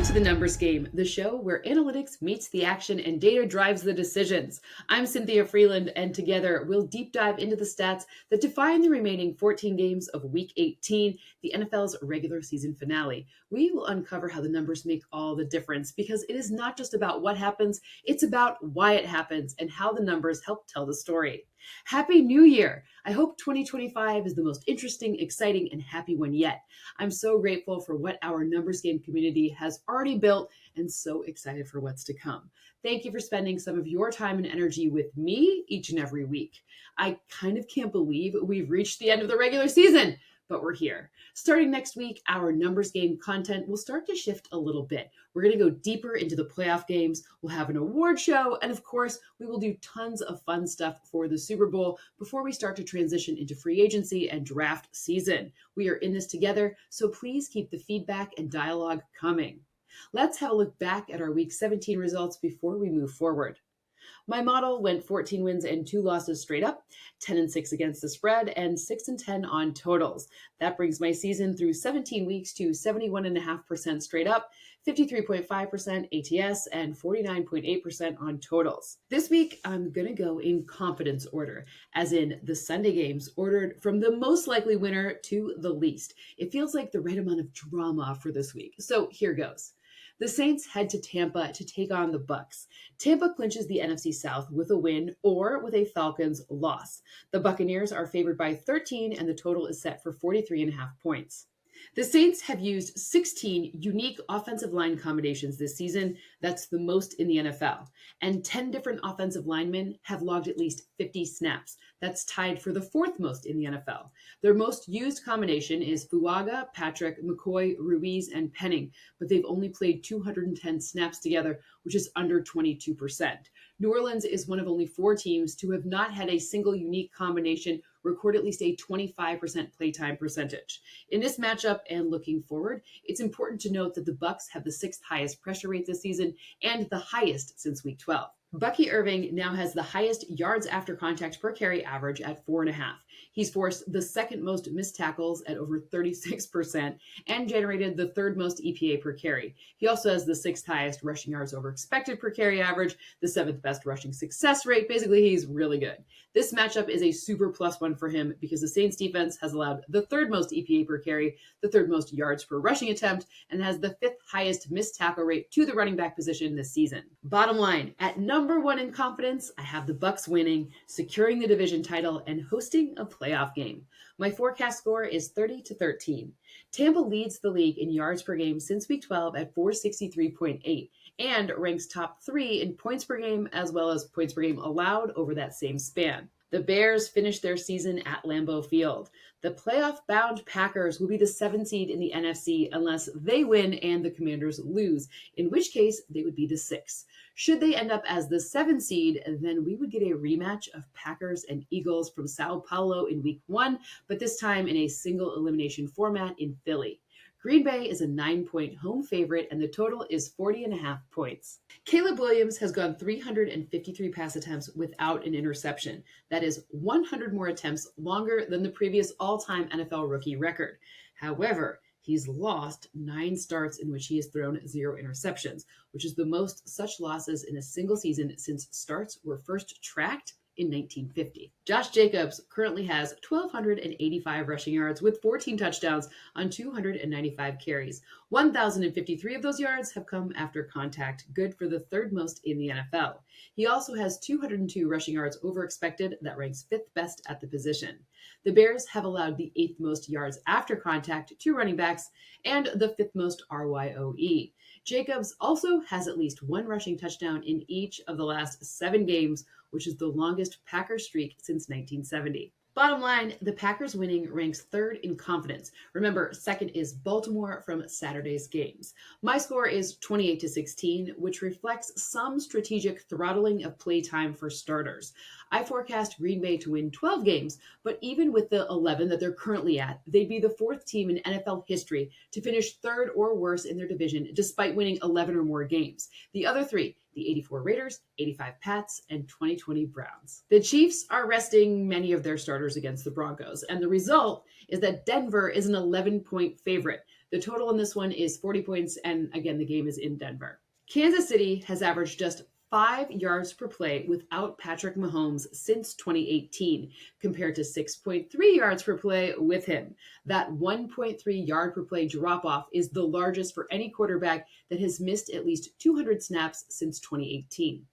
Welcome to The Numbers Game, the show where analytics meets the action and data drives the decisions. I'm Cynthia Frelund, and together we'll deep dive into the stats that define the remaining 14 games of Week 18, the NFL's regular season finale. We will uncover how the numbers make all the difference, because it is not just about what happens, it's about why it happens and how the numbers help tell the story. Happy New Year! I hope 2025 is the most interesting, exciting, and happy one yet. I'm so grateful for what our Numbers Game community has already built and so excited for what's to come. Thank you for spending some of your time and energy with me each and every week. I kind of can't believe we've reached the end of the regular season, but we're here. Starting next week, our Numbers Game content will start to shift a little bit. We're going to go deeper into the playoff games. We'll have an award show. And of course, we will do tons of fun stuff for the Super Bowl before we start to transition into free agency and draft season. We are in this together, so please keep the feedback and dialogue coming. Let's have a look back at our Week 17 results before we move forward. My model went 14 wins and 2 losses straight up, 10-6 against the spread, and 6-10 on totals. That brings my season through 17 weeks to 71.5% straight up, 53.5% ATS, and 49.8% on totals. This week, I'm going to go in confidence order, as in the Sunday games ordered from the most likely winner to the least. It feels like the right amount of drama for this week. So here goes. The Saints head to Tampa to take on the Bucs. Tampa clinches the NFC South with a win or with a Falcons loss. The Buccaneers are favored by 13, and the total is set for 43.5 points. The Saints have used 16 unique offensive line combinations this season. That's the most in the NFL. And 10 different offensive linemen have logged at least 50 snaps. That's tied for the 4th most in the NFL. Their most used combination is Fuaga, Patrick, McCoy, Ruiz, and Penning, but they've only played 210 snaps together, which is under 22%. New Orleans is one of only 4 teams to have not had a single unique combination record at least a 25% playtime percentage. In this matchup and looking forward, it's important to note that the Bucs have the 6th highest pressure rate this season and the highest since Week 12. Bucky Irving now has the highest yards after contact per carry average at 4.5. He's forced the 2nd most missed tackles at over 36% and generated the 3rd most EPA per carry. He also has the 6th highest rushing yards over expected per carry average, the 7th best rushing success rate. Basically, he's really good. This matchup is a super +1 for him because the Saints defense has allowed the 3rd most EPA per carry, the 3rd most yards per rushing attempt, and has the 5th highest missed tackle rate to the running back position this season. Bottom line, at number 1 in confidence, I have the Bucs winning, securing the division title, and hosting a playoff game. My forecast score is 30-13. Tampa leads the league in yards per game since Week 12 at 463.8 and ranks top 3 in points per game as well as points per game allowed over that same span. The Bears finished their season at Lambeau Field. The playoff-bound Packers will be the 7th seed in the NFC unless they win and the Commanders lose, in which case they would be the 6th. Should they end up as the 7th seed, then we would get a rematch of Packers and Eagles from Sao Paulo in Week 1, but this time in a single elimination format in Philly. Green Bay is a 9-point home favorite, and the total is 40.5 points. Caleb Williams has gone 353 pass attempts without an interception. That is 100 more attempts longer than the previous all-time NFL rookie record. However, he's lost 9 starts in which he has thrown 0 interceptions, which is the most such losses in a single season since starts were first tracked in 1950. Josh Jacobs currently has 1,285 rushing yards with 14 touchdowns on 295 carries. 1,053 of those yards have come after contact, good for the 3rd most in the NFL. He also has 202 rushing yards over expected, that ranks 5th best at the position. The Bears have allowed the 8th most yards after contact to running backs and the 5th most RYOE. Jacobs also has at least 1 rushing touchdown in each of the last 7 games, which is the longest Packers streak since 1970. Bottom line, the Packers winning ranks 3rd in confidence. Remember, 2nd is Baltimore from Saturday's games. My score is 28-16, which reflects some strategic throttling of playtime for starters. I forecast Green Bay to win 12 games, but even with the 11 that they're currently at, they'd be the 4th team in NFL history to finish 3rd or worse in their division despite winning 11 or more games. The other 3, the 84 Raiders, 85 Pats, and 2020 Browns. The Chiefs are resting many of their starters against the Broncos, and the result is that Denver is an 11-point favorite. The total in this one is 40 points, and again, the game is in Denver. Kansas City has averaged just 5 yards per play without Patrick Mahomes since 2018, compared to 6.3 yards per play with him. That 1.3 yard per play drop off is the largest for any quarterback that has missed at least 200 snaps since 2018.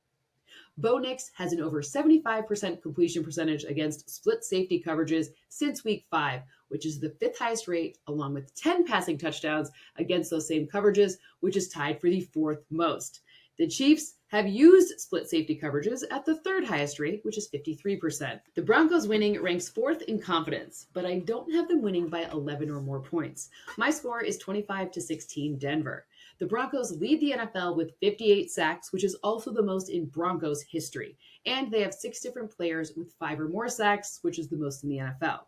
Bo Nix has an over 75% completion percentage against split safety coverages since week 5, which is the 5th highest rate, along with 10 passing touchdowns against those same coverages, which is tied for the 4th most. The Chiefs have used split safety coverages at the 3rd highest rate, which is 53%. The Broncos winning ranks 4th in confidence, but I don't have them winning by 11 or more points. My score is 25-16 Denver. The Broncos lead the NFL with 58 sacks, which is also the most in Broncos history. And they have 6 different players with 5 or more sacks, which is the most in the NFL.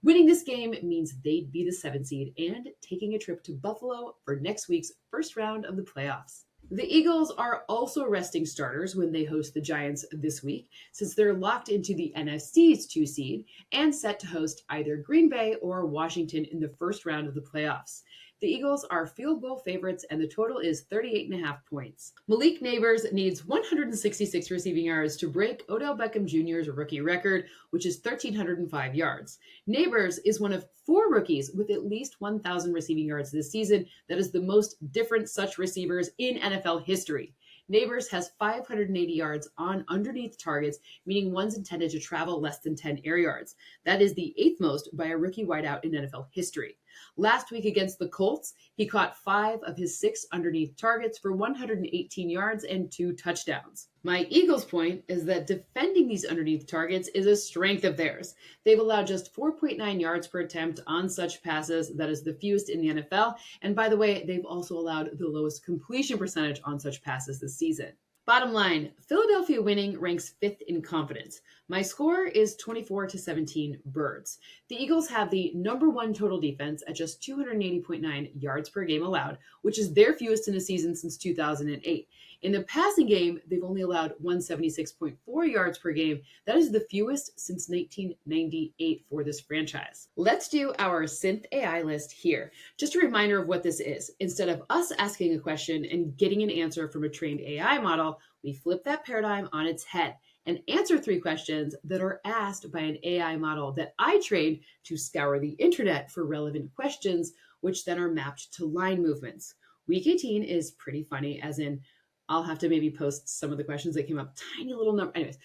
Winning this game means they'd be the 7th seed and taking a trip to Buffalo for next week's first round of the playoffs. The Eagles are also resting starters when they host the Giants this week, since they're locked into the NFC's 2 seed and set to host either Green Bay or Washington in the first round of the playoffs. The Eagles are field goal favorites, and the total is 38.5 points. Malik Neighbors needs 166 receiving yards to break Odell Beckham Jr.'s rookie record, which is 1,305 yards. Neighbors is one of 4 rookies with at least 1,000 receiving yards this season. That is the most different such receivers in NFL history. Neighbors has 580 yards on underneath targets, meaning one's intended to travel less than 10 air yards. That is the 8th most by a rookie wideout in NFL history. Last week against the Colts, he caught 5 of his 6 underneath targets for 118 yards and 2 touchdowns. My Eagles point is that defending these underneath targets is a strength of theirs. They've allowed just 4.9 yards per attempt on such passes. That is the fewest in the NFL. And by the way, they've also allowed the lowest completion percentage on such passes this season. Bottom line, Philadelphia winning ranks 5th in confidence. My score is 24-17 Birds. The Eagles have the number 1 total defense at just 280.9 yards per game allowed, which is their fewest in a season since 2008. In the passing game, they've only allowed 176.4 yards per game. That is the fewest since 1998 for this franchise. Let's do our Synth AI list here. Just a reminder of what this is. Instead of us asking a question and getting an answer from a trained AI model, we flip that paradigm on its head and answer 3 questions that are asked by an AI model that I trained to scour the internet for relevant questions, which then are mapped to line movements. Week 18 is pretty funny, as in I'll have to maybe post some of the questions that came up, tiny little number. Anyways,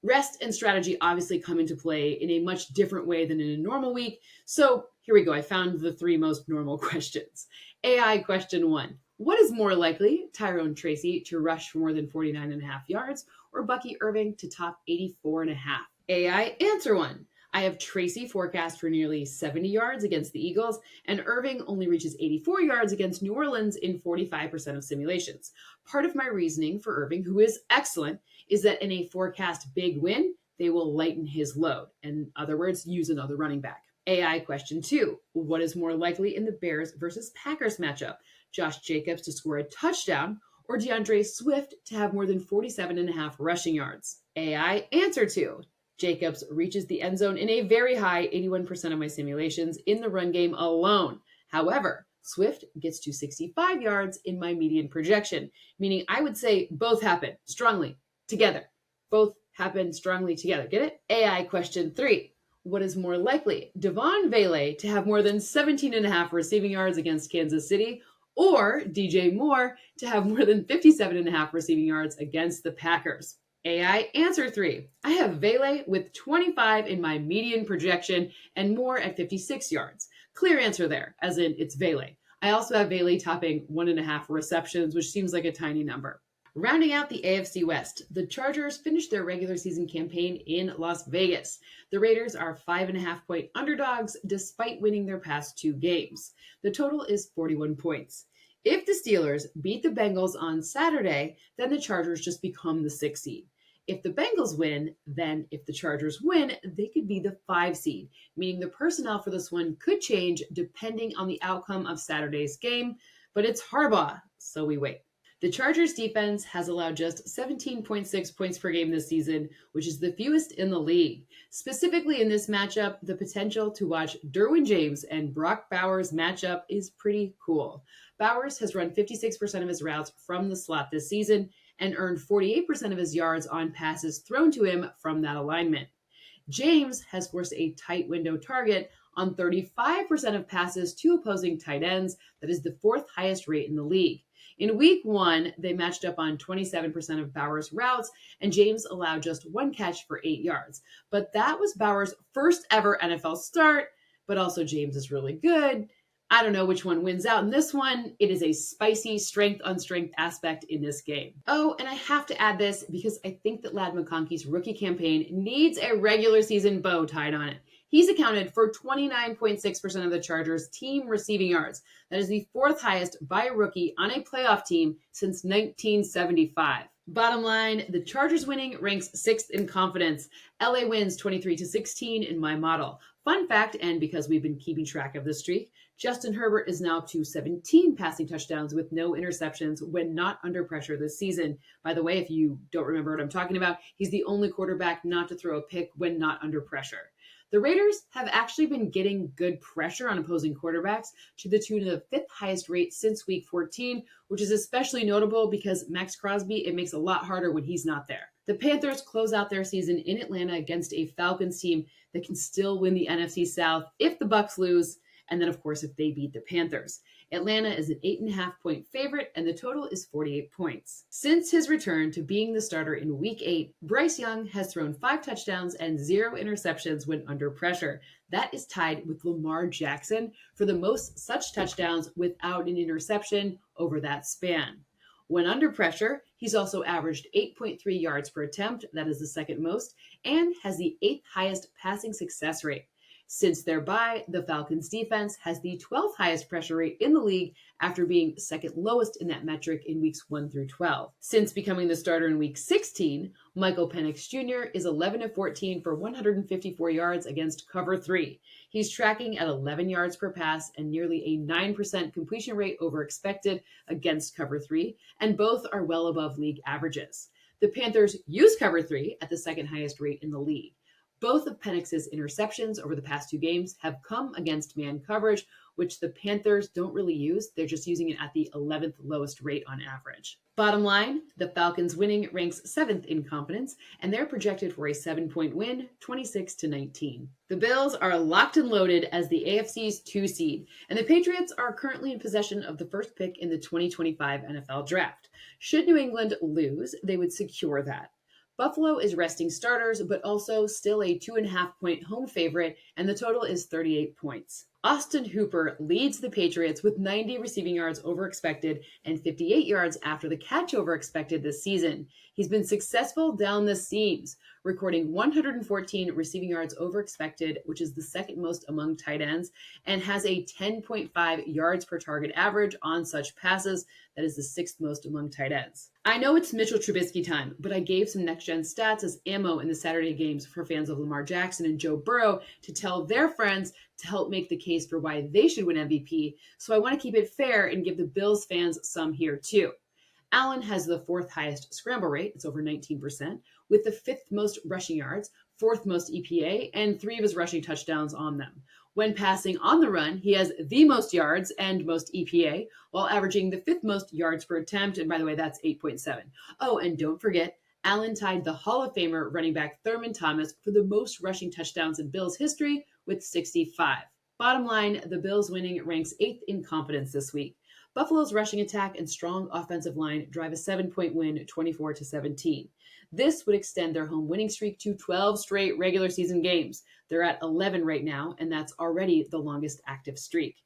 rest and strategy obviously come into play in a much different way than in a normal week. So here we go. I found the 3 most normal questions. AI question 1. What is more likely, Tyrone Tracy to rush for more than 49.5 yards or Bucky Irving to top 84.5? AI answer 1. I have Tracy forecast for nearly 70 yards against the Eagles, and Irving only reaches 84 yards against New Orleans in 45% of simulations. Part of my reasoning for Irving, who is excellent, is that in a forecast big win, they will lighten his load. In other words, use another running back. AI question 2. What is more likely in the Bears versus Packers matchup? Josh Jacobs to score a touchdown or DeAndre Swift to have more than 47.5 rushing yards? AI answer 2. Jacobs reaches the end zone in a very high 81% of my simulations in the run game alone. However, Swift gets to 65 yards in my median projection, meaning I would say both happen strongly together. Both happen strongly together. Get it? AI question 3. What is more likely, Devon Vele to have more than 17.5 receiving yards against Kansas City, or DJ Moore to have more than 57.5 receiving yards against the Packers? AI answer 3. I have Vele with 25 in my median projection and Moore at 56 yards. Clear answer there, as in it's Vele. I also have Vele topping 1.5 receptions, which seems like a tiny number. Rounding out the AFC West, the Chargers finished their regular season campaign in Las Vegas. The Raiders are 5.5-point underdogs despite winning their past 2 games. The total is 41 points. If the Steelers beat the Bengals on Saturday, then the Chargers just become the 6th seed. If the Bengals win, then if the Chargers win, they could be the 5 seed, meaning the personnel for this one could change depending on the outcome of Saturday's game, but it's Harbaugh, so we wait. The Chargers defense has allowed just 17.6 points per game this season, which is the fewest in the league. Specifically in this matchup, the potential to watch Derwin James and Brock Bowers matchup is pretty cool. Bowers has run 56% of his routes from the slot this season and earned 48% of his yards on passes thrown to him from that alignment. James has forced a tight window target on 35% of passes to opposing tight ends. That is the fourth highest rate in the league. In week 1, they matched up on 27% of Bowers' routes, and James allowed just one catch for 8 yards. But that was Bowers' first ever NFL start, but also James is really good. I don't know which one wins out in this one. It is a spicy strength on strength aspect in this game. Oh, and I have to add this because I think that Ladd McConkey's rookie campaign needs a regular season bow tied on it. He's accounted for 29.6% of the Chargers' team receiving yards. That is the fourth highest by a rookie on a playoff team since 1975. Bottom line, the Chargers winning ranks 6th in confidence. LA wins 23-16 in my model. Fun fact, and because we've been keeping track of this streak, Justin Herbert is now up to 17 passing touchdowns with no interceptions when not under pressure this season. By the way, if you don't remember what I'm talking about, he's the only quarterback not to throw a pick when not under pressure. The Raiders have actually been getting good pressure on opposing quarterbacks to the tune of the 5th highest rate since week 14, which is especially notable because Max Crosby, it makes it a lot harder when he's not there. The Panthers close out their season in Atlanta against a Falcons team that can still win the NFC South if the Bucs lose, and then, of course, if they beat the Panthers. Atlanta is an 8.5-point favorite, and the total is 48 points. Since his return to being the starter in Week 8, Bryce Young has thrown 5 touchdowns and 0 interceptions when under pressure. That is tied with Lamar Jackson for the most such touchdowns without an interception over that span. When under pressure, he's also averaged 8.3 yards per attempt, that is the second most, and has the 8th highest passing success rate. Since their bye, the Falcons defense has the 12th highest pressure rate in the league after being second lowest in that metric in weeks 1 through 12. Since becoming the starter in week 16, Michael Penix Jr. is 11-14 for 154 yards against cover 3. He's tracking at 11 yards per pass and nearly a 9% completion rate over expected against cover 3, and both are well above league averages. The Panthers use cover 3 at the second highest rate in the league. Both of Penix's interceptions over the past 2 games have come against man coverage, which the Panthers don't really use. They're just using it at the 11th lowest rate on average. Bottom line, the Falcons winning ranks 7th in confidence, and they're projected for a 7-point win, 26-19. The Bills are locked and loaded as the AFC's 2 seed, and the Patriots are currently in possession of the first pick in the 2025 NFL Draft. Should New England lose, they would secure that. Buffalo is resting starters, but also still a 2.5-point home favorite, and the total is 38 points. Austin Hooper leads the Patriots with 90 receiving yards over expected and 58 yards after the catch over expected this season. He's been successful down the seams, recording 114 receiving yards over expected, which is the second most among tight ends, and has a 10.5 yards per target average on such passes. That is the 6th most among tight ends. I know it's Mitchell Trubisky time, but I gave some next-gen stats as ammo in the Saturday games for fans of Lamar Jackson and Joe Burrow to tell their friends to help make the case for why they should win MVP, so I want to keep it fair and give the Bills fans some here too. Allen has the 4th highest scramble rate, it's over 19%, with the 5th most rushing yards, 4th most EPA, and 3 of his rushing touchdowns on them. When passing on the run, he has the most yards and most EPA, while averaging the 5th most yards per attempt, and by the way, that's 8.7. Oh, and don't forget, Allen tied the Hall of Famer running back Thurman Thomas for the most rushing touchdowns in Bills history with 65. Bottom line, the Bills winning ranks 8th in confidence this week. Buffalo's rushing attack and strong offensive line drive a 7-point win, 24-17. This would extend their home winning streak to 12 straight regular season games. They're at 11 right now, and that's already the longest active streak.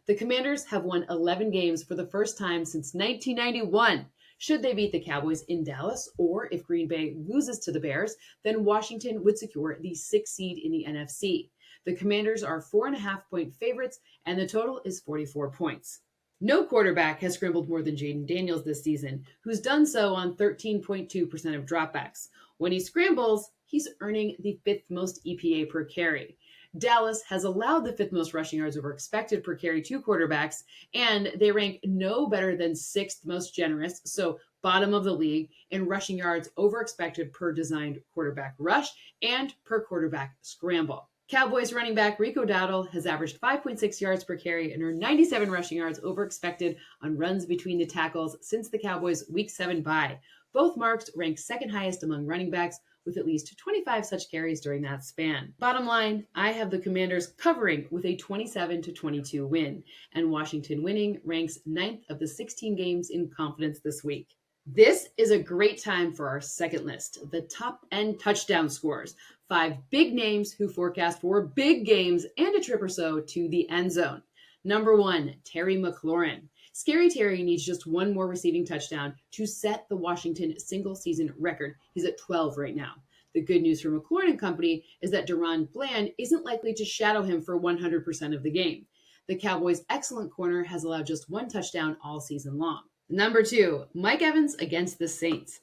The Commanders have won 11 games for the first time since 1991. Should they beat the Cowboys in Dallas, or if Green Bay loses to the Bears, then Washington would secure the 6th seed in the NFC. The Commanders are 4.5-point favorites, and the total is 44 points. No quarterback has scrambled more than Jaden Daniels this season, who's done so on 13.2% of dropbacks. When he scrambles, he's earning the fifth most EPA per carry. Dallas has allowed the fifth most rushing yards over expected per carry to quarterbacks, and they rank no better than sixth most generous, so bottom of the league, in rushing yards over expected per designed quarterback rush and per quarterback scramble. Cowboys running back Rico Dowdle has averaged 5.6 yards per carry and earned 97 rushing yards over expected on runs between the tackles since the Cowboys' Week 7 bye. Both marks rank second highest among running backs, with at least 25 such carries during that span. Bottom line, I have the Commanders covering with a 27-22 win, and Washington winning ranks 9th of the 16 games in confidence this week. This is a great time for our second list, the top end touchdown scores. 5 big names who forecast for big games and a trip or so to the end zone. Number 1, Terry McLaurin. Scary Terry needs just one more receiving touchdown to set the Washington single-season record. He's at 12 right now. The good news for McLaurin and company is that Deron Bland isn't likely to shadow him for 100% of the game. The Cowboys' excellent corner has allowed just one touchdown all season long. Number 2, Mike Evans against the Saints.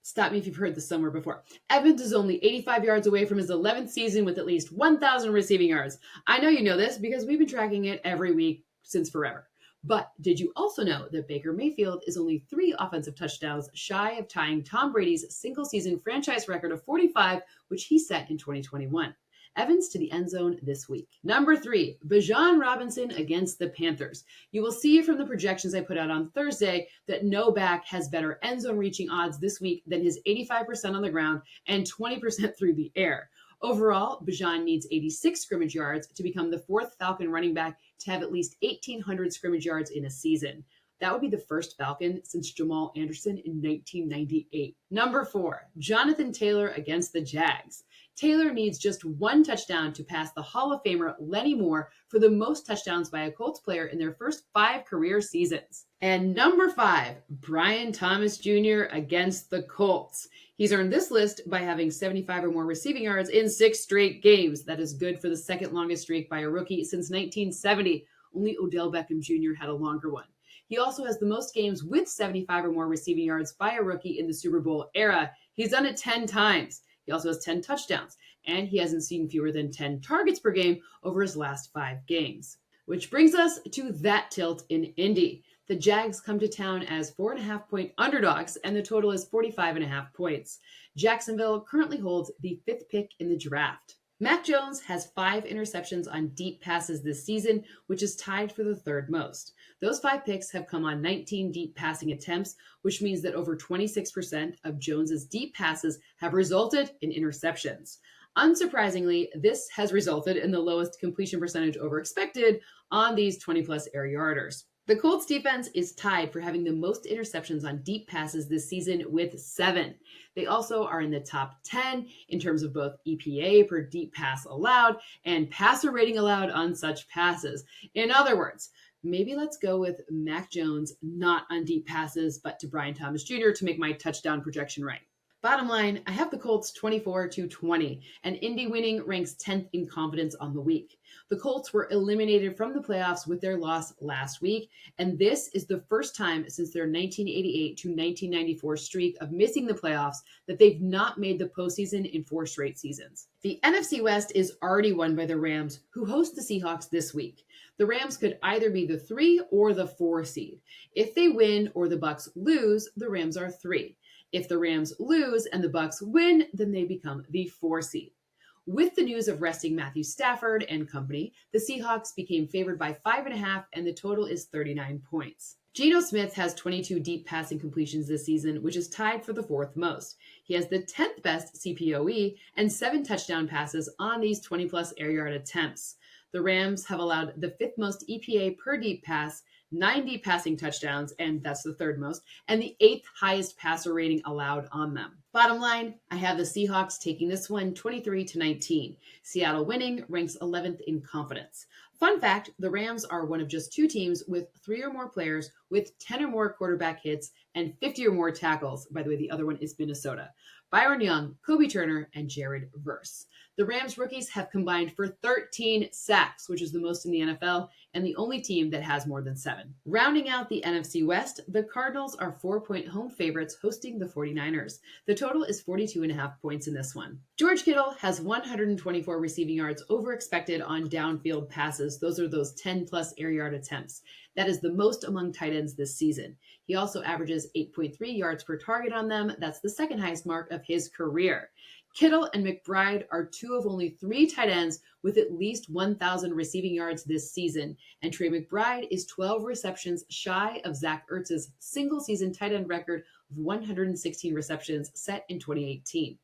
Stop me if you've heard this somewhere before. Evans is only 85 yards away from his 11th season with at least 1,000 receiving yards. I know you know this because we've been tracking it every week since forever. But did you also know that Baker Mayfield is only 3 offensive touchdowns shy of tying Tom Brady's single-season franchise record of 45, which he set in 2021? Evans to the end zone this week. Number 3, Bijan Robinson against the Panthers. You will see from the projections I put out on Thursday that no back has better end zone reaching odds this week than his 85% on the ground and 20% through the air. Overall, Bijan needs 86 scrimmage yards to become the 4th Falcon running back to have at least 1,800 scrimmage yards in a season. That would be the first Falcon since Jamal Anderson in 1998. Number 4, Jonathan Taylor against the Jags. Taylor needs just one touchdown to pass the Hall of Famer Lenny Moore for the most touchdowns by a Colts player in their first 5 career seasons. And number 5, Brian Thomas Jr. against the Colts. He's earned this list by having 75 or more receiving yards in 6 straight games. That is good for the second longest streak by a rookie since 1970. Only Odell Beckham Jr. had a longer one. He also has the most games with 75 or more receiving yards by a rookie in the Super Bowl era. He's done it 10 times. He also has 10 touchdowns, and he hasn't seen fewer than 10 targets per game over his last 5 games. Which brings us to that tilt in Indy. The Jags come to town as 4.5-point underdogs, and the total is 45.5 points. Jacksonville currently holds the 5th pick in the draft. Mac Jones has 5 interceptions on deep passes this season, which is tied for the 3rd most. Those 5 picks have come on 19 deep passing attempts, which means that over 26% of Jones's deep passes have resulted in interceptions. Unsurprisingly, this has resulted in the lowest completion percentage over expected on these 20-plus air yarders. The Colts defense is tied for having the most interceptions on deep passes this season with 7. They also are in the top 10 in terms of both EPA per deep pass allowed and passer rating allowed on such passes. In other words, maybe let's go with Mac Jones not on deep passes, but to Brian Thomas Jr. to make my touchdown projection right. Bottom line, I have the Colts 24-20, and Indy winning ranks 10th in confidence on the week. The Colts were eliminated from the playoffs with their loss last week, and this is the first time since their 1988 to 1994 streak of missing the playoffs that they've not made the postseason in 4 straight seasons. The NFC West is already won by the Rams, who host the Seahawks this week. The Rams could either be the 3 or the 4 seed. If they win or the Bucs lose, the Rams are 3. If the Rams lose and the Bucs win, then they become the 4 seed. With the news of resting Matthew Stafford and company, the Seahawks became favored by 5.5, and the total is 39 points. Geno Smith has 22 deep passing completions this season, which is tied for the 4th most. He has the 10th best CPOE and 7 touchdown passes on these 20-plus air yard attempts. The Rams have allowed the 5th most EPA per deep pass, 90 passing touchdowns, and that's the 3rd most, and the 8th highest passer rating allowed on them. Bottom line, I have the Seahawks taking this one 23-19. Seattle winning ranks 11th in confidence. Fun fact, the Rams are one of just 2 teams with 3 or more players with 10 or more quarterback hits and 50 or more tackles. By the way, the other one is Minnesota. Byron Young, Kobe Turner, and Jared Verse. The Rams rookies have combined for 13 sacks, which is the most in the NFL, and the only team that has more than 7. Rounding out the NFC West, the Cardinals are 4-point home favorites hosting the 49ers. The total is 42.5 points in this one. George Kittle has 124 receiving yards over expected on downfield passes. Those are those 10-plus air yard attempts. That is the most among tight ends this season. He also averages 8.3 yards per target on them. That's the second highest mark of his career. Kittle and McBride are 2 of only 3 tight ends with at least 1,000 receiving yards this season, and Trey McBride is 12 receptions shy of Zach Ertz's single-season tight end record of 116 receptions set in 2018.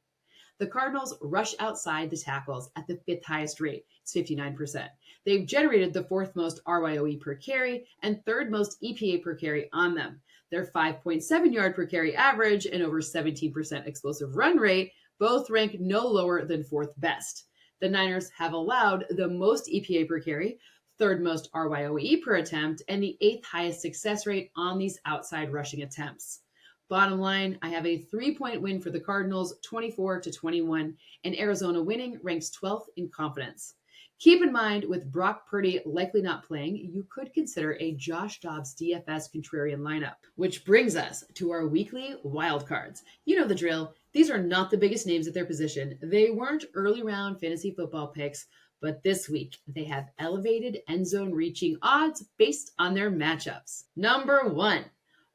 The Cardinals rush outside the tackles at the 5th highest rate. It's 59%. They've generated the 4th most RYOE per carry and 3rd most EPA per carry on them. Their 5.7 yard per carry average and over 17% explosive run rate both rank no lower than 4th best. The Niners have allowed the most EPA per carry, 3rd most RYOE per attempt, and the 8th highest success rate on these outside rushing attempts. Bottom line, I have a 3-point win for the Cardinals, 24-21, and Arizona winning ranks 12th in confidence. Keep in mind, with Brock Purdy likely not playing, you could consider a Josh Dobbs DFS contrarian lineup. Which brings us to our weekly wildcards. You know the drill. These are not the biggest names at their position. They weren't early round fantasy football picks, but this week they have elevated end zone reaching odds based on their matchups. Number 1,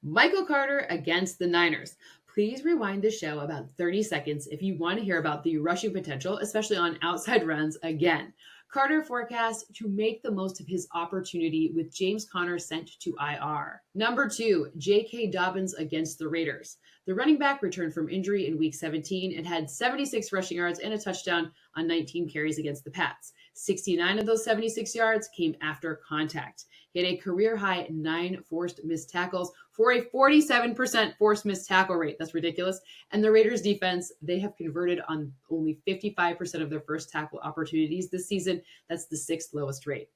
Michael Carter against the Niners. Please rewind the show about 30 seconds if you want to hear about the rushing potential, especially on outside runs again. Carter forecast to make the most of his opportunity with James Conner sent to IR. Number 2, J.K. Dobbins against the Raiders. The running back returned from injury in Week 17 and had 76 rushing yards and a touchdown on 19 carries against the Pats. 69 of those 76 yards came after contact. He had a career-high 9 forced missed tackles for a 47% forced missed tackle rate. That's ridiculous. And the Raiders defense, they have converted on only 55% of their first tackle opportunities this season. That's the 6th lowest rate.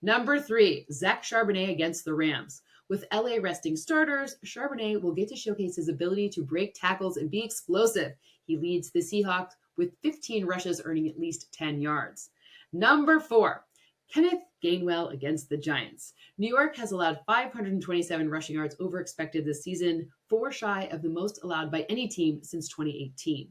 Number 3, Zach Charbonnet against the Rams. With LA resting starters, Charbonnet will get to showcase his ability to break tackles and be explosive. He leads the Seahawks with 15 rushes, earning at least 10 yards. Number 4, Kenneth Gainwell against the Giants. New York has allowed 527 rushing yards over expected this season, 4 shy of the most allowed by any team since 2018.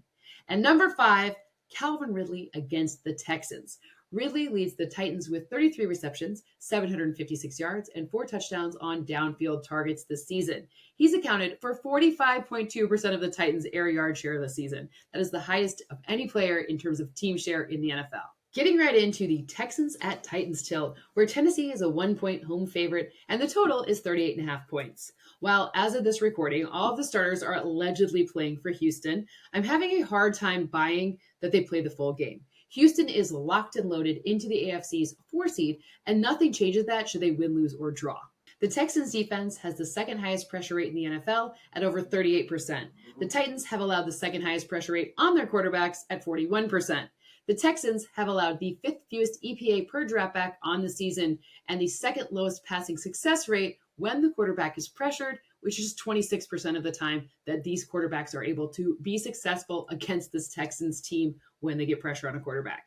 And number 5, Calvin Ridley against the Texans. Ridley leads the Titans with 33 receptions, 756 yards, and 4 touchdowns on downfield targets this season. He's accounted for 45.2% of the Titans' air yard share this season. That is the highest of any player in terms of team share in the NFL. Getting right into the Texans at Titans tilt, where Tennessee is a 1-point home favorite, and the total is 38.5 points. While as of this recording, all of the starters are allegedly playing for Houston, I'm having a hard time buying that they play the full game. Houston is locked and loaded into the AFC's 4 seed, and nothing changes that should they win, lose, or draw. The Texans defense has the 2nd highest pressure rate in the NFL at over 38%. The Titans have allowed the 2nd highest pressure rate on their quarterbacks at 41%. The Texans have allowed the 5th fewest EPA per dropback on the season and the 2nd lowest passing success rate when the quarterback is pressured, which is 26% of the time that these quarterbacks are able to be successful against this Texans team when they get pressure on a quarterback.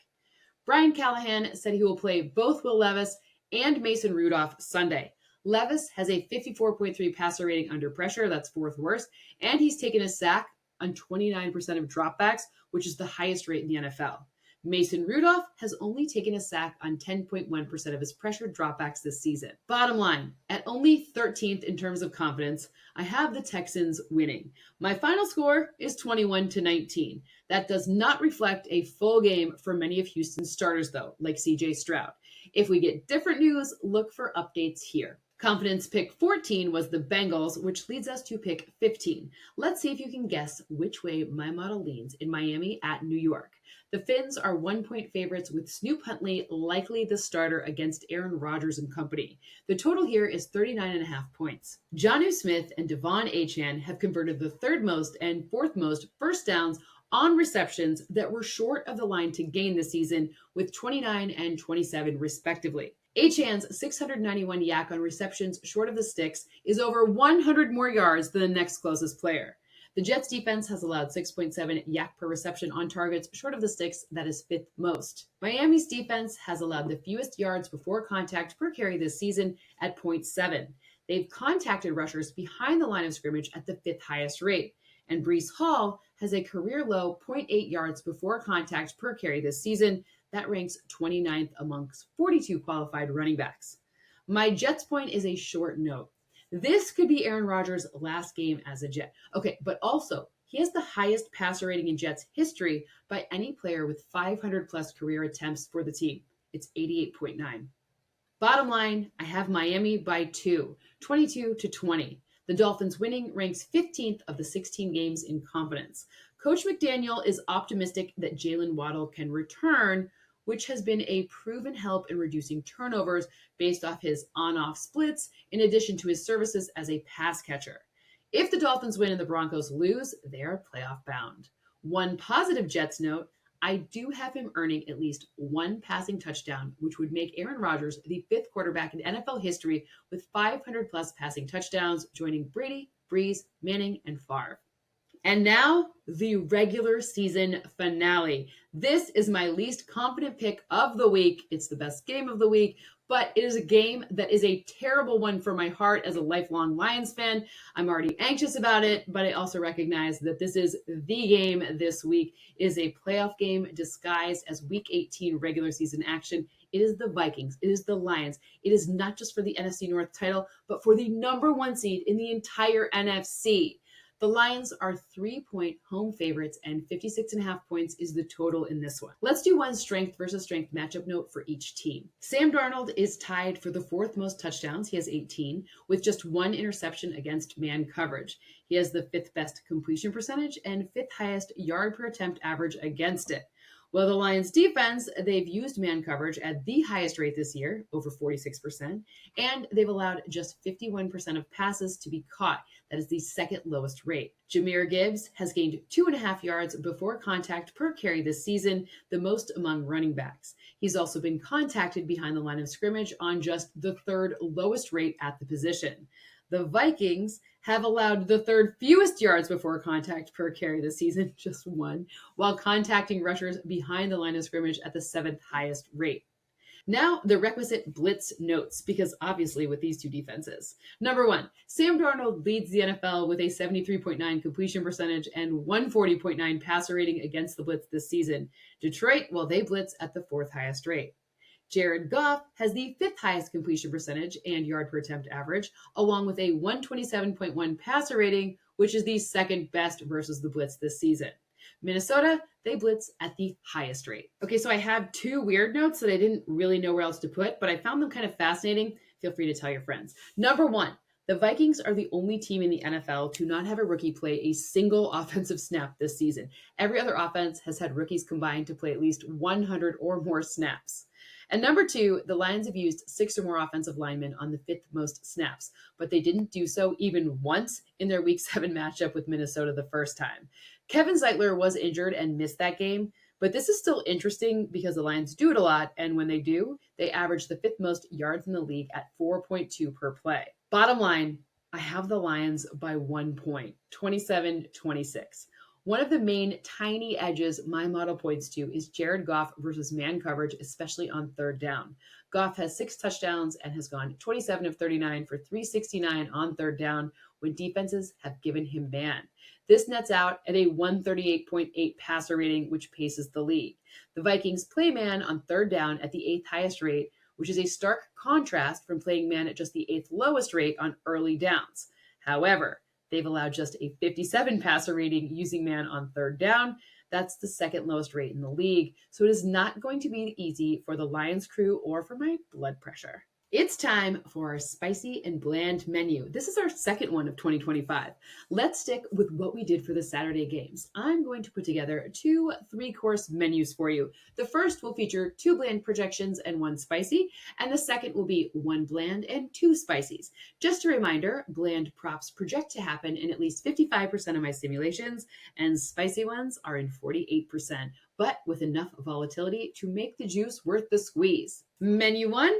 Brian Callahan said he will play both Will Levis and Mason Rudolph Sunday. Levis has a 54.3 passer rating under pressure, that's 4th worst, and he's taken a sack on 29% of dropbacks, which is the highest rate in the NFL. Mason Rudolph has only taken a sack on 10.1% of his pressured dropbacks this season. Bottom line, at only 13th in terms of confidence, I have the Texans winning. My final score is 21-19. That does not reflect a full game for many of Houston's starters, though, like CJ Stroud. If we get different news, look for updates here. Confidence pick 14 was the Bengals, which leads us to pick 15. Let's see if you can guess which way my model leans in Miami at New York. The Finns are 1-point favorites with Snoop Huntley likely the starter against Aaron Rodgers and company. The total here is 39.5 points. Jonnu Smith and Devon Achane have converted the 3rd most and 4th most first downs on receptions that were short of the line to gain this season with 29 and 27 respectively. Achane's 691 yak on receptions short of the sticks is over 100 more yards than the next closest player. The Jets defense has allowed 6.7 yak per reception on targets, short of the sticks, that is fifth most. Miami's defense has allowed the fewest yards before contact per carry this season at zero point 0.7. They've contacted rushers behind the line of scrimmage at the fifth highest rate. And Breece Hall has a career low 0.8 yards before contact per carry this season. That ranks 29th amongst 42 qualified running backs. My Jets point is a short note. This could be Aaron Rodgers' last game as a Jet. Okay, but also, he has the highest passer rating in Jets history by any player with 500 plus career attempts for the team. It's 88.9. Bottom line, I have Miami by 22-20. The Dolphins winning ranks 15th of the 16 games in confidence. Coach McDaniel is optimistic that Jalen Waddle can return, which has been a proven help in reducing turnovers based off his on-off splits, in addition to his services as a pass catcher. If the Dolphins win and the Broncos lose, they are playoff bound. One positive Jets note, I do have him earning at least one passing touchdown, which would make Aaron Rodgers the fifth quarterback in NFL history with 500 plus passing touchdowns, joining Brady, Breeze, Manning, and Favre. And now, the regular season finale. This is my least confident pick of the week. It's the best game of the week, but it is a game that is a terrible one for my heart as a lifelong Lions fan. I'm already anxious about it, but I also recognize that this is the game this week. It is a playoff game disguised as Week 18 regular season action. It is the Vikings. It is the Lions. It is not just for the NFC North title, but for the number one seed in the entire NFC. The Lions are 3-point home favorites, and 56.5 points is the total in this one. Let's do one strength versus strength matchup note for each team. Sam Darnold is tied for the fourth most touchdowns. He has 18, with just one interception against man coverage. He has the fifth best completion percentage and fifth highest yard per attempt average against it. Well, the Lions defense, they've used man coverage at the highest rate this year, over 46%, and they've allowed just 51% of passes to be caught. That is the second lowest rate. Jahmyr Gibbs has gained 2.5 yards before contact per carry this season, the most among running backs. He's also been contacted behind the line of scrimmage on just the third lowest rate at the position. The Vikings have allowed the third fewest yards before contact per carry this season, just one, while contacting rushers behind the line of scrimmage at the seventh highest rate. Now, the requisite blitz notes, because obviously with these two defenses. Number one, Sam Darnold leads the NFL with a 73.9 completion percentage and 140.9 passer rating against the blitz this season. Detroit, well, they blitz at the fourth highest rate. Jared Goff has the fifth highest completion percentage and yard per attempt average, along with a 127.1 passer rating, which is the second best versus the blitz this season. Minnesota, they blitz at the highest rate. Okay, so I have two weird notes that I didn't really know where else to put, but I found them kind of fascinating. Feel free to tell your friends. Number one, the Vikings are the only team in the NFL to not have a rookie play a single offensive snap this season. Every other offense has had rookies combined to play at least 100 or more snaps. And number two, the Lions have used 6 or more offensive linemen on the fifth most snaps, but they didn't do so even once in their Week 7 matchup with Minnesota the first time. Kevin Zeitler was injured and missed that game, but this is still interesting because the Lions do it a lot, and when they do, they average the fifth most yards in the league at 4.2 per play. Bottom line, I have the Lions by 1 point, 27-26. One of the main tiny edges my model points to is Jared Goff versus man coverage, especially on third down. Goff has 6 touchdowns and has gone 27 of 39 for 369 on third down when defenses have given him man. This nets out at a 138.8 passer rating, which paces the league. The Vikings play man on third down at the 8th highest rate, which is a stark contrast from playing man at just the 8th lowest rate on early downs. However, they've allowed just a 57 passer rating using man on third down. That's the second lowest rate in the league. So it is not going to be easy for the Lions crew or for my blood pressure. It's time for our spicy and bland menu. This is our second one of 2025. Let's stick with what we did for the Saturday games. I'm going to put together 2 3-course menus for you. The first will feature 2 bland projections and 1 spicy, and the second will be 1 bland and 2 spicies. Just a reminder, bland props project to happen in at least 55% of my simulations, and spicy ones are in 48%, but with enough volatility to make the juice worth the squeeze. Menu 1.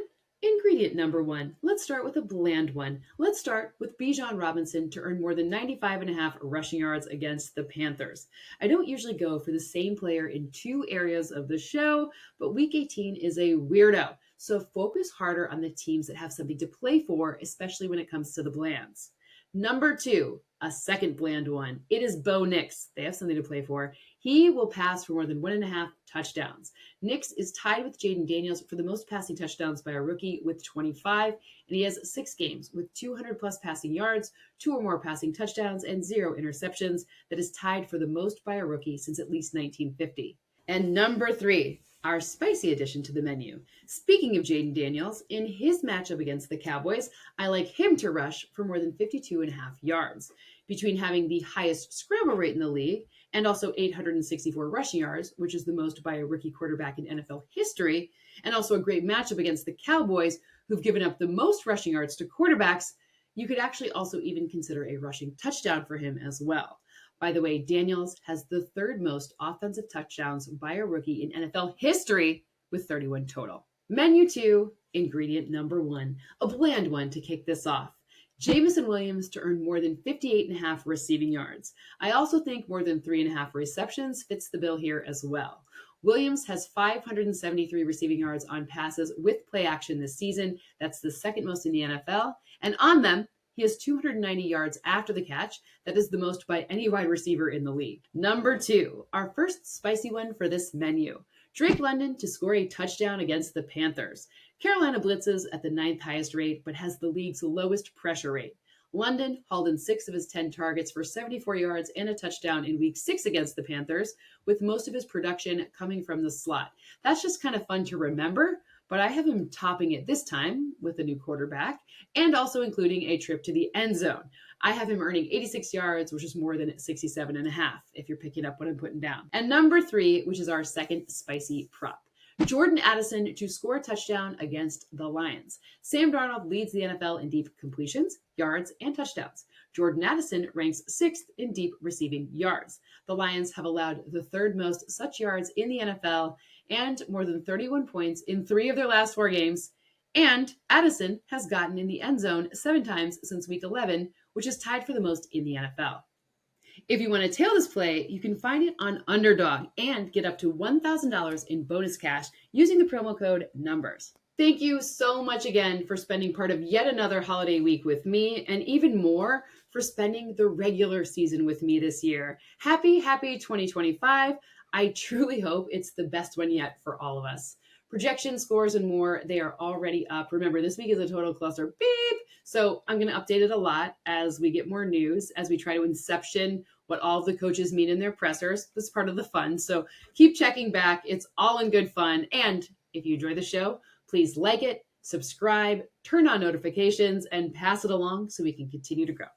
Ingredient number 1. Let's start with a bland one. Let's start with Bijan Robinson to earn more than 95.5 rushing yards against the Panthers. I don't usually go for the same player in two areas of the show, but Week 18 is a weirdo. So focus harder on the teams that have something to play for, especially when it comes to the blands. Number 2, a second bland one. It is Bo Nix. They have something to play for. He will pass for more than 1.5 touchdowns. Nix is tied with Jaden Daniels for the most passing touchdowns by a rookie with 25, and he has 6 games with 200 plus passing yards, 2 or more passing touchdowns, and 0 interceptions. That is tied for the most by a rookie since at least 1950. And number 3, our spicy addition to the menu. Speaking of Jaden Daniels, in his matchup against the Cowboys, I like him to rush for more than 52.5 yards. Between having the highest scramble rate in the league and also 864 rushing yards, which is the most by a rookie quarterback in NFL history, and also a great matchup against the Cowboys, who've given up the most rushing yards to quarterbacks, you could actually also even consider a rushing touchdown for him as well. By the way, Daniels has the 3rd most offensive touchdowns by a rookie in NFL history with 31 total. Menu 2, ingredient number 1, a bland one to kick this off. Jamison Williams to earn more than 58.5 receiving yards. I also think more than 3.5 receptions fits the bill here as well. Williams has 573 receiving yards on passes with play action this season. That's the 2nd most in the NFL. And on them, he has 290 yards after the catch. That is the most by any wide receiver in the league. Number 2, our first spicy one for this menu. Drake London to score a touchdown against the Panthers. Carolina blitzes at the 9th highest rate, but has the league's lowest pressure rate. London hauled in 6 of his 10 targets for 74 yards and a touchdown in week 6 against the Panthers, with most of his production coming from the slot. That's just kind of fun to remember, but I have him topping it this time with a new quarterback and also including a trip to the end zone. I have him earning 86 yards, which is more than 67.5 if you're picking up what I'm putting down. And number 3, which is our second spicy prop. Jordan Addison to score a touchdown against the Lions. Sam Darnold leads the NFL in deep completions, yards, and touchdowns. Jordan Addison ranks 6th in deep receiving yards. The Lions have allowed the 3rd most such yards in the NFL and more than 31 points in 3 of their last 4 games. And Addison has gotten in the end zone 7 times since week 11, which is tied for the most in the NFL. If you want to tail this play, you can find it on Underdog and get up to $1,000 in bonus cash using the promo code NUMBERS. Thank you so much again for spending part of yet another holiday week with me, and even more for spending the regular season with me this year. Happy 2025. I truly hope it's the best one yet for all of us. Projection scores and more, they are already up. Remember, this week is a total cluster beep. So I'm going to update it a lot as we get more news, as we try to inception what all the coaches mean in their pressers. This is part of the fun. So keep checking back. It's all in good fun. And if you enjoy the show, please like it, subscribe, turn on notifications, and pass it along so we can continue to grow.